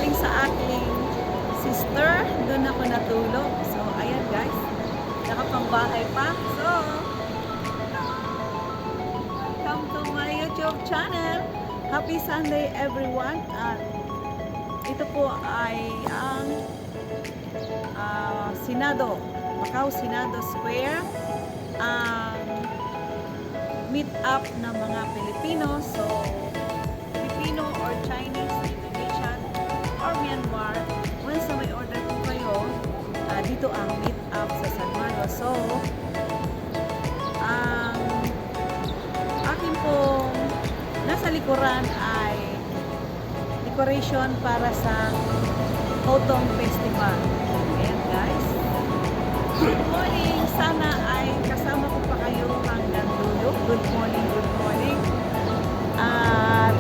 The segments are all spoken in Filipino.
galing sa aking sister. Doon ako natulog. So, ayan guys. Nakapangbahay pa. So, welcome to my YouTube channel. Happy Sunday everyone. At ito po ay ang Senado, Macau Senado Square. Ang meet up ng mga Pilipino. So, Filipino or Chinese, Indonesian, or Myanmar. Once na may order po kayo, dito ang meet up sa San Marcos. So, ang akin pong nasa likuran ay decoration para sa Autumn Festival. Ayan guys. Good morning! Sana ay kasama ko pa kayo hanggang dulo. Good morning, good morning. At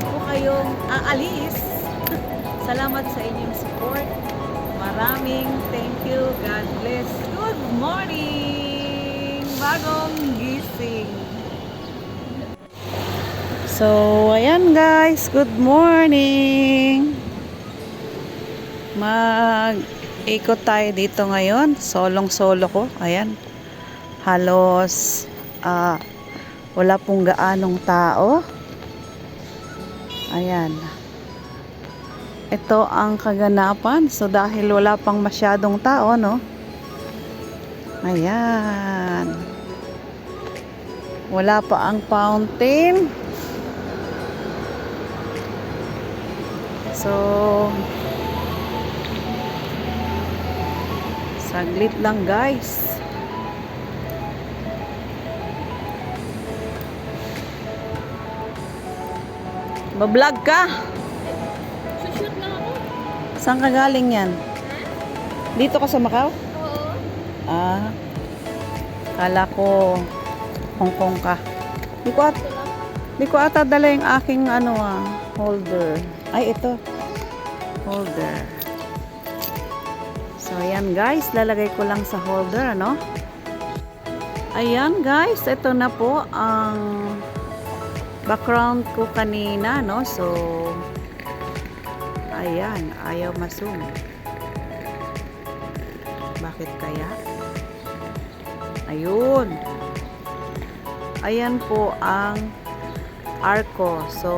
kung kayong aalis, salamat sa inyong support. Maraming thank you. God bless. Good morning! Bagong gising. So, ayan guys. Good morning! Ikot tayo dito ngayon. Solong-solo ko. Ayan. Halos wala pong gaanong tao. Ayan. Ito ang kaganapan. So dahil wala pang masyadong tao, no? Ayan. Wala pa ang fountain. So saglit lang guys. Bablog ka? Shoot lang ako. Saan ka galing yan? Dito ka sa Macau? Oo. Kala ko Hong Kong ka. Di ko ata dala yung aking holder. Ay, ito. Holder. So, ayan guys, lalagay ko lang sa holder, ano? Ayan guys, ito na po ang background ko kanina, no? So, ayan, ayaw ma-zoom. Bakit kaya? Ayun. Ayan po ang arko. So,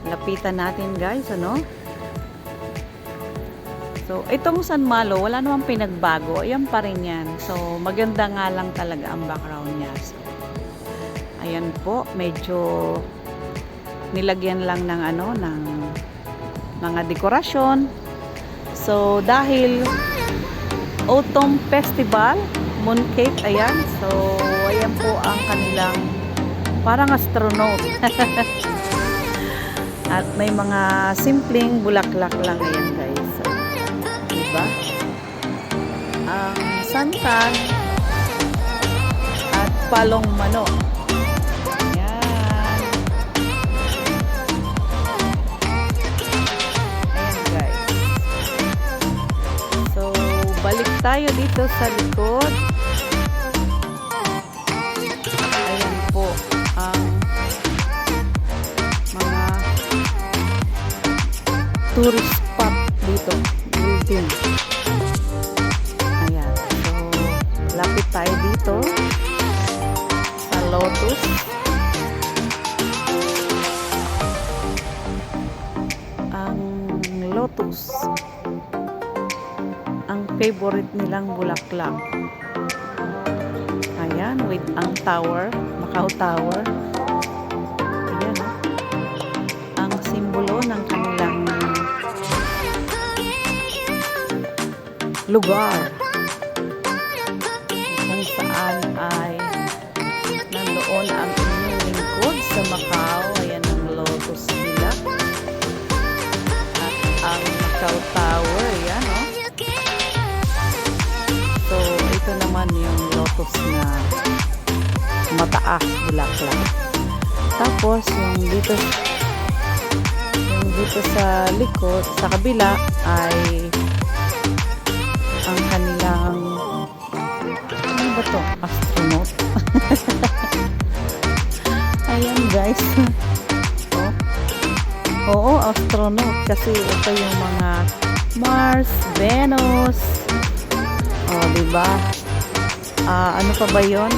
lapitan natin guys, ano? So, itong San Malo, wala namang pinagbago. Ayan pa rin yan. So, maganda nga lang talaga ang background niya. So, ayan po, medyo nilagyan lang ng ng mga dekorasyon. So, dahil Autumn Festival, Mooncake, ayan. So, ayan po ang kanilang parang astronaut. At may mga simpleng bulaklak lang, ayan guys. So, diba? Ang santan at palong manok. Ayan. Ayan guys. So, balik tayo dito sa likod. Ayan po ang mga tourist spot dito. Building. Ayan. So, lapit tayo dito sa Lotus. Ang Lotus, ang favorite nilang bulaklak. Ayan, with ang tower, Macau Tower. Ayan, ang simbolo ng kanilang lugar kung saan ay nandoon ang inyong lingkod sa Macau. Ayan ang Lotus nila at ang Macau Tower. Ayan, oh. So ito naman yung Lotus na mataas bulaklak. Tapos yung dito sa likod, sa kabila ay ang kanilang ano ba to? Astronaut. Ayan guys. Oh. Oo, astronaut. Kasi ito yung mga Mars, Venus. Oh, diba? Ano pa ba yun?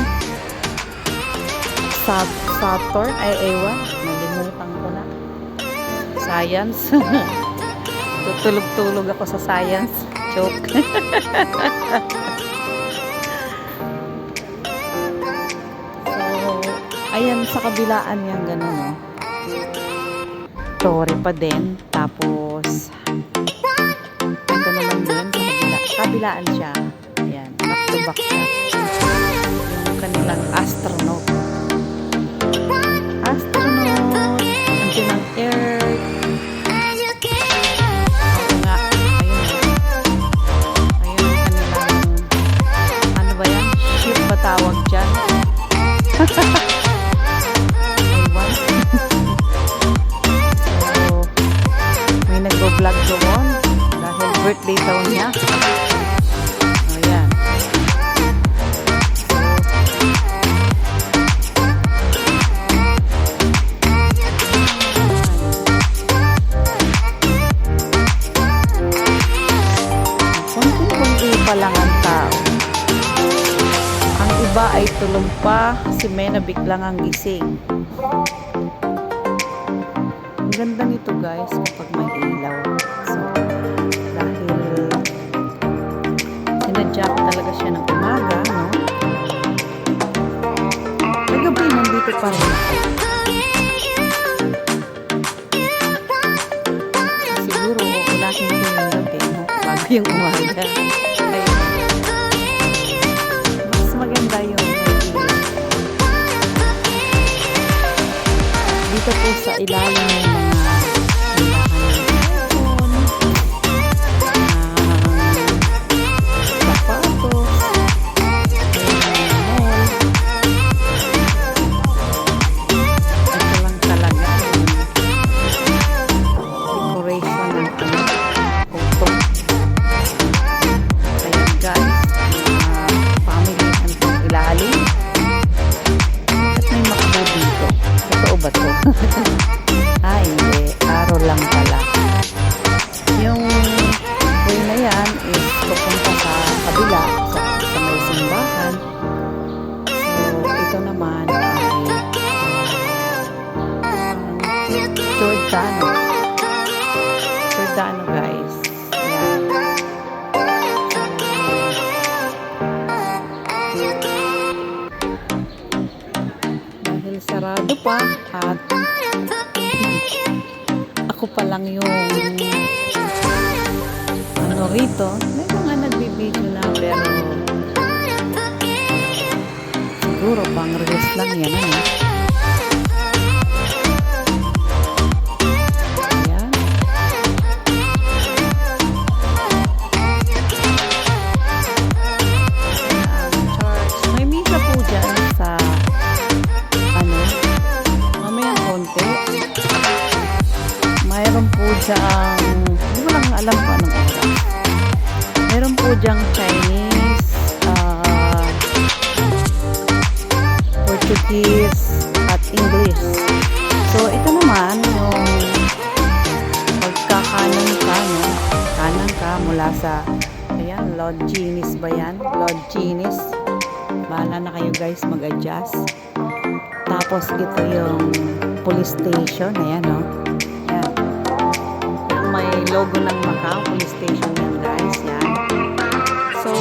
Saturn? Ay, ewan. Nalimutan ko na. Science. Tutulog-tulog ako sa science. Joke. So, ayan sa kabilaan yan, gano'n, no? Torre pa din. Tapos, ito naman din, kabilaan siya. Ayan, back to back siya. Yung kanilang astronaut. Astronaut. Andiyan ang Earth. Oo nga. Ayun. Ayun ang kanilang, ano ba yan? Ship ba tawag dyan? Ewan. So, may nagbo-vlog doon dahil birthday daw niya. Ayan. Kunti-kunti pa lang ang tao. Ang iba ay tulog pa, si Mena biglang ang gising. Ang ganda nito guys kapag may ilaw. So, dahil sinadya ko talaga siya ng umaga, no? Kagabi nandito pa rin ako. Siguro unahin ko yung gabi, no? Bago yung umaga. Ayun. Mas maganda yung dito po sa ilalim ng mga sapatos, ito lang talaga yung decoration ng kuto. Ayan guys, family ang ilalim. At may makbo dito. Totoo ba to? Hindi. Araw lang pala. Yung way na yan is pupunta sa kabila, sa may simbahan. So, ito naman ay Giordano. Giordano guys. Ayan. Dahil sarado pa at ako pa lang yung ano rito. May mga nagbibideo na pero siguro pang reels lang yan, ano? Ayan. Church. May misa po dyan sa ano, mamayang konti. Mayroon po diyang, hindi ko lang alam kung anong oras. Mayroon po diyang Chinese, Portuguese, at English. So, ito naman yung pagkakanan ka, no? Kanan ka mula sa, ayan, Lord Ginis ba yan? Lord Ginis. Bahala na kayo guys mag-adjust. Tapos, ito yung police station. Ayan, no? Ayan. May logo ng Macau police station yan guys. Yan. So,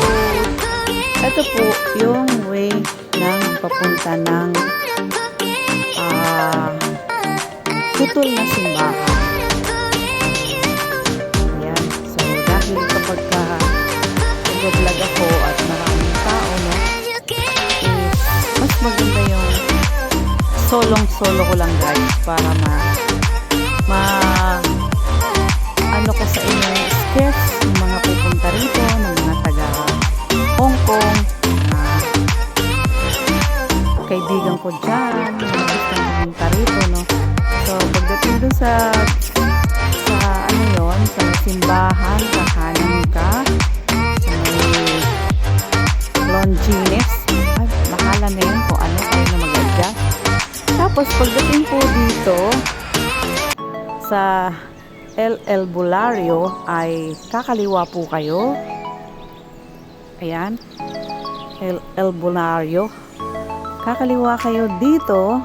ito po yung way ng papunta ng putol na simbahan. Ayan. So, dahil kapag nag-vlog ako at maraming tao, no, mas maganda yung solong-solo ko lang guys para ano ko sa inyo yung sketch ng mga pupunta rito, ng mga taga Hong Kong, kaibigan ko dyan, mga gustong pumunta rito, no. So, pagdating dun sa ano yun, sa simbahan, kakanan ka, sa may Longines, ay, bahala na yun kung ano, kayo na mag-adjust. Tapos, pagdating po dito, sa El Albulario ay kakaliwa po kayo. Ayan. El Albulario. Kakaliwa kayo dito.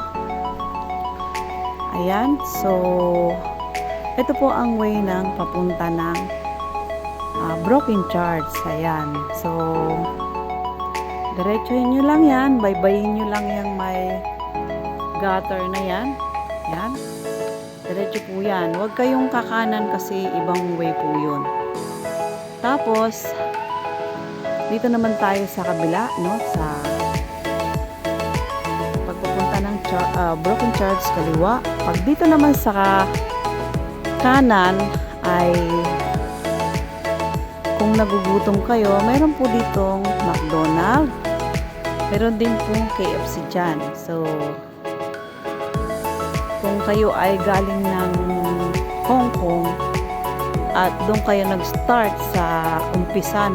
Ayan. So, ito po ang way ng papunta ng Broken Charts. Ayan. So, diretsuhin nyo lang yan. Baybayin nyo lang yung may gutter na yan. Ayan. Diretso po yan. Huwag kayong kakanan kasi ibang way po yun. Tapos, dito naman tayo sa kabila, no? Sa pagpupunta ng Broken Charts kaliwa. Pag dito naman sa kanan ay kung nagugutom kayo, meron po ditong McDonald's. Meron din pong KFC dyan. So, kung kayo ay galing ng Hong Kong at doon kayo nag-start sa umpisa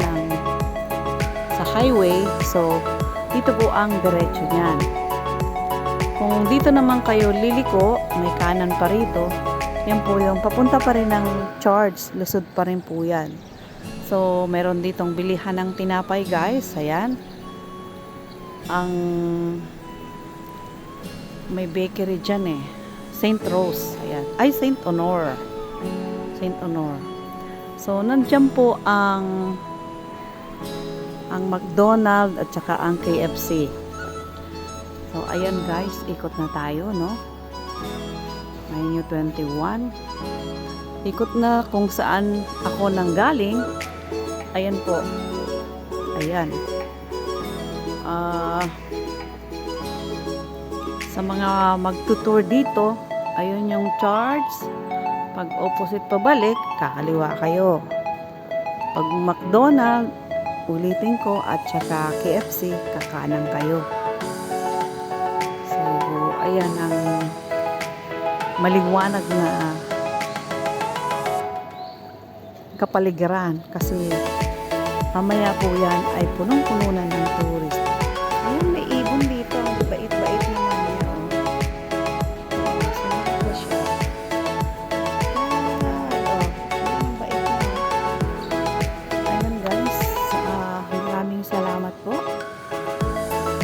sa highway, so dito po ang diretso niyan. Kung dito naman kayo liliko, may kanan pa rito, yan po yung papunta pa rin ng Charts, lusod pa rin po yan. So meron ditong bilihan ng tinapay guys, ayan. Ang may bakery dyan eh. St. Rose. Ayan. Ay, St. Honor. St. Honor. So, nandiyan po ang McDonald's at saka ang KFC. So, ayan guys. Ikot na tayo, no? May 21. Ikot na kung saan ako nanggaling. Ayan po. Ayan. Sa mga magtutour dito, ayun yung Charts. Pag opposite pabalik, kakaliwa kayo. Pag McDonald's, ulitin ko, at saka KFC, kakanan kayo. So, ayan ang maliwanag na kapaligiran kasi mamaya po yan ay punong-pununan ng tourist. Ayun, may ibon dito. Bait-bait naman niya. Salamat po.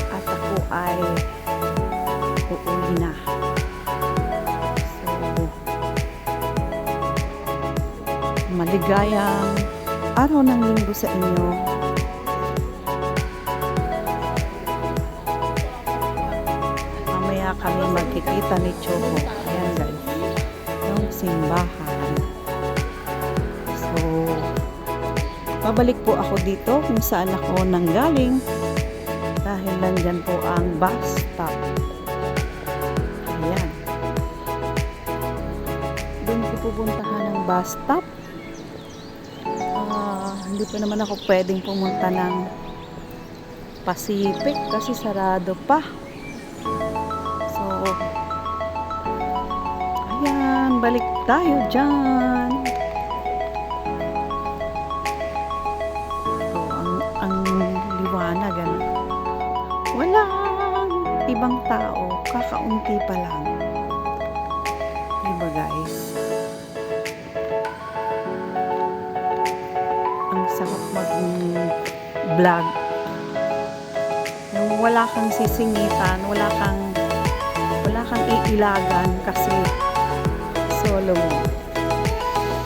At ako ay uuwi na. So, maligayang araw ng linggo sa inyo. Mamaya kami magkikita ni Choco. Ayan guys. Yung simbahan. So, babalik po ako dito kung saan ako nanggaling dahil nandyan po ang bus stop. Ayan. Doon ko pupuntahan ng bus stop. Hindi pa naman ako pwedeng pumunta ng Pacific kasi sarado pa. So, ayan. Balik tayo dyan. Liwanag, ano? Walang ibang tao, kakaunti pa lang. Diba guys? Ang sarap mag-vlog. Yung wala kang sisingitan, wala kang iilagan kasi solo mo.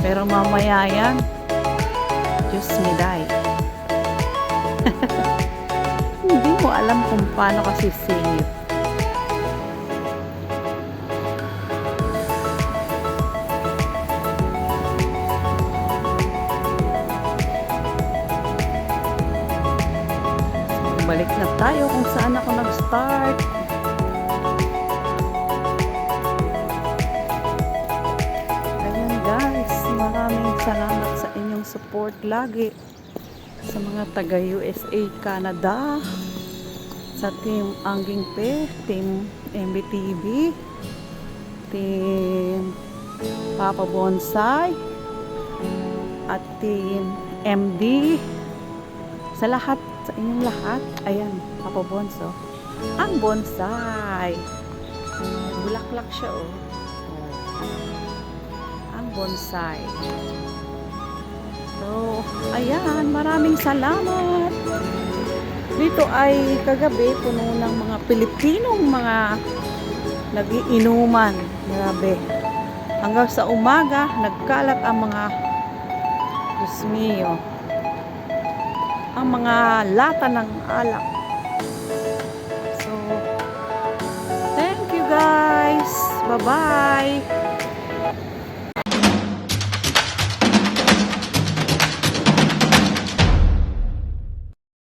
Pero mamaya yan, Diyos me die. Hindi mo alam kung paano kasi singit. Balik na tayo kung saan ako nag-start. Ayan guys, maraming salamat sa inyong support lagi. Sa mga taga USA, Canada, sa Team Angging Pe, Team MBTV, Team Papa Bonsai, at Team MD, sa lahat, sa inyong lahat. Ayan, Papa Bonso, ang bonsai, bulaklak siya oh. bonsai. So, ayan, maraming salamat. Dito ay kagabi puno ng mga Pilipinong mga nagiinuman. Grabe. Hanggang sa umaga, nagkalat ang mga, Diyos mio, ang mga lata ng alak. So, thank you guys. Bye-bye.